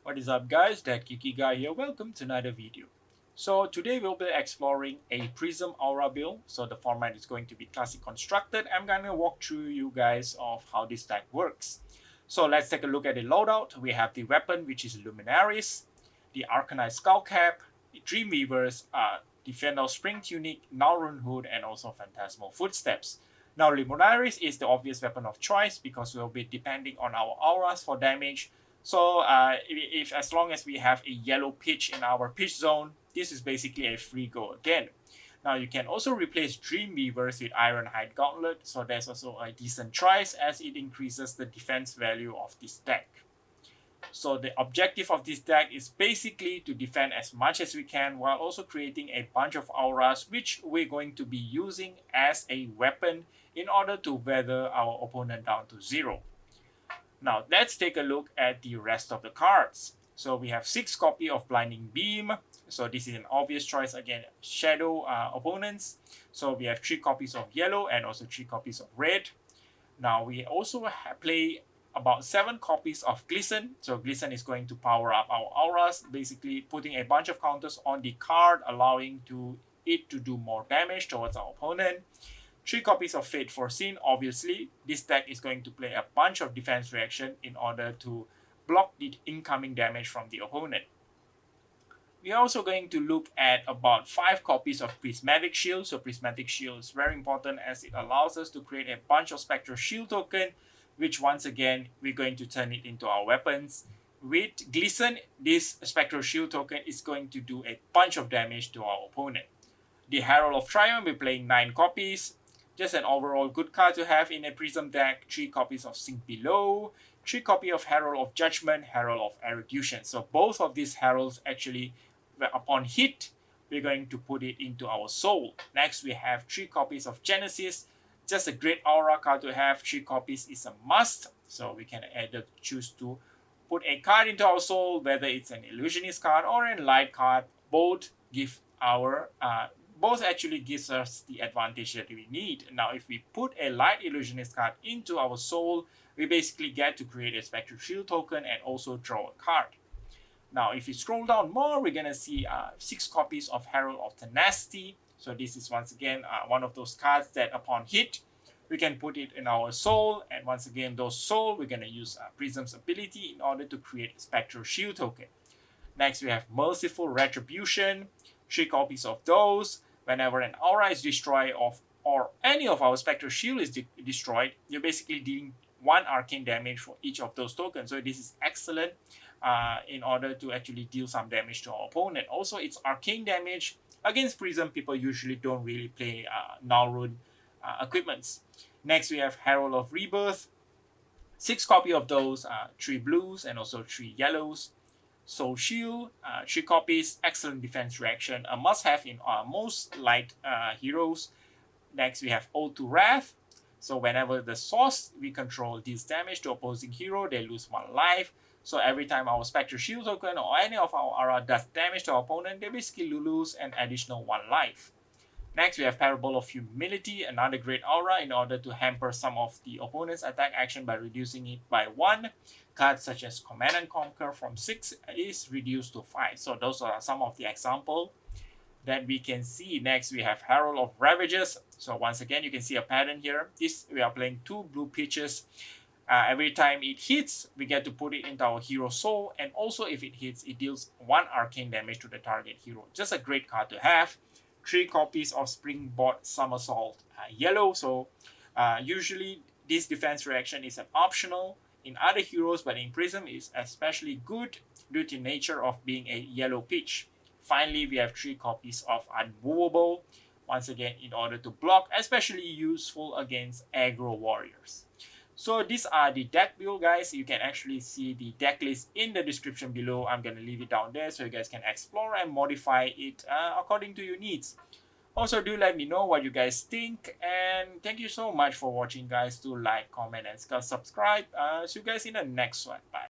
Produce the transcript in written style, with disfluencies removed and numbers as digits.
What is up guys, that Geeky guy here, welcome to another video. So today we'll be exploring a Prism Aura build. So the format is going to be classic constructed. I'm gonna walk through you guys of how this deck works. So let's take a look at the loadout. We have the weapon, which is Luminaris, the Arcanite Skullcap, the Dreamweavers, the Fennel Spring Tunic, Nalrun Hood, and also Phantasmal Footsteps. Now Luminaris is the obvious weapon of choice because we'll be depending on our auras for damage. So if as long as we have a yellow pitch in our pitch zone, this is basically a free go again. Now you can also replace Dreamweavers with Ironhide Gauntlet, so there's also a decent choice as it increases the defense value of this deck. So the objective of this deck is basically to defend as much as we can while also creating a bunch of auras which we're going to be using as a weapon in order to weather our opponent down to 0. Now let's take a look at the rest of the cards. So we have 6 copies of Blinding Beam. So this is an obvious choice against Shadow opponents. So we have 3 copies of yellow and also 3 copies of red. Now we also play about 7 copies of Glisten. So Glisten is going to power up our auras, basically putting a bunch of counters on the card, allowing it to do more damage towards our opponent. 3 copies of Fate Foreseen. Obviously, this deck is going to play a bunch of defense reaction in order to block the incoming damage from the opponent. We are also going to look at about 5 copies of Prismatic Shield. So Prismatic Shield is very important as it allows us to create a bunch of Spectral Shield token, which once again, we're going to turn it into our weapons. With Glisten, this Spectral Shield token is going to do a bunch of damage to our opponent. The Herald of Triumph, we're playing 9 copies. Just an overall good card to have in a Prism deck. 3 copies of Sink Below, 3 copies of Herald of Judgment, Herald of Erudition. So both of these heralds actually, upon hit, we're going to put it into our soul. Next, we have 3 copies of Genesis. Just a great aura card to have. 3 copies is a must. So we can either choose to put a card into our soul, whether it's an illusionist card or a light card. Both actually gives us the advantage that we need. Now, if we put a light illusionist card into our soul, we basically get to create a Spectral Shield token and also draw a card. Now, if we scroll down more, we're going to see 6 copies of Herald of Tenacity. So this is once again one of those cards that upon hit, we can put it in our soul. And once again, those soul, we're going to use Prism's ability in order to create a Spectral Shield token. Next, we have Merciful Retribution. 3 copies of those. Whenever an aura is destroyed or any of our Spectral Shield is destroyed, you're basically dealing 1 arcane damage for each of those tokens. So this is excellent in order to actually deal some damage to our opponent. Also, it's arcane damage. Against Prism, people usually don't really play Nalrun equipments. Next, we have Herald of Rebirth. 6 copies of those, 3 blues and also 3 yellows. Soul Shield, 3 copies, excellent defense reaction, a must-have in most light heroes. Next, we have Ode to Wrath. So whenever the source we control deals damage to opposing hero, they lose 1 life. So every time our Spectral Shield token or any of our aura does damage to our opponent, they basically lose an additional 1 life. Next, we have Parable of Humility, another great aura in order to hamper some of the opponent's attack action by reducing it by 1. Cards such as Command and Conquer from 6 is reduced to 5. So those are some of the examples that we can see. Next, we have Herald of Ravages. So once again, you can see a pattern here. We are playing 2 blue pitches. Every time it hits, we get to put it into our hero soul. And also if it hits, it deals 1 arcane damage to the target hero. Just a great card to have. 3 copies of Springboard Somersault yellow. So usually this defense reaction is an optional in other heroes, but in Prism is especially good due to nature of being a yellow pitch. Finally, we have 3 copies of Unmovable. Once again, in order to block, especially useful against aggro warriors. So these are the deck build, guys. You can actually see the deck list in the description below. I'm going to leave it down there so you guys can explore and modify it according to your needs. Also, do let me know what you guys think. And thank you so much for watching, guys. Do like, comment, and subscribe. See you guys in the next one. Bye.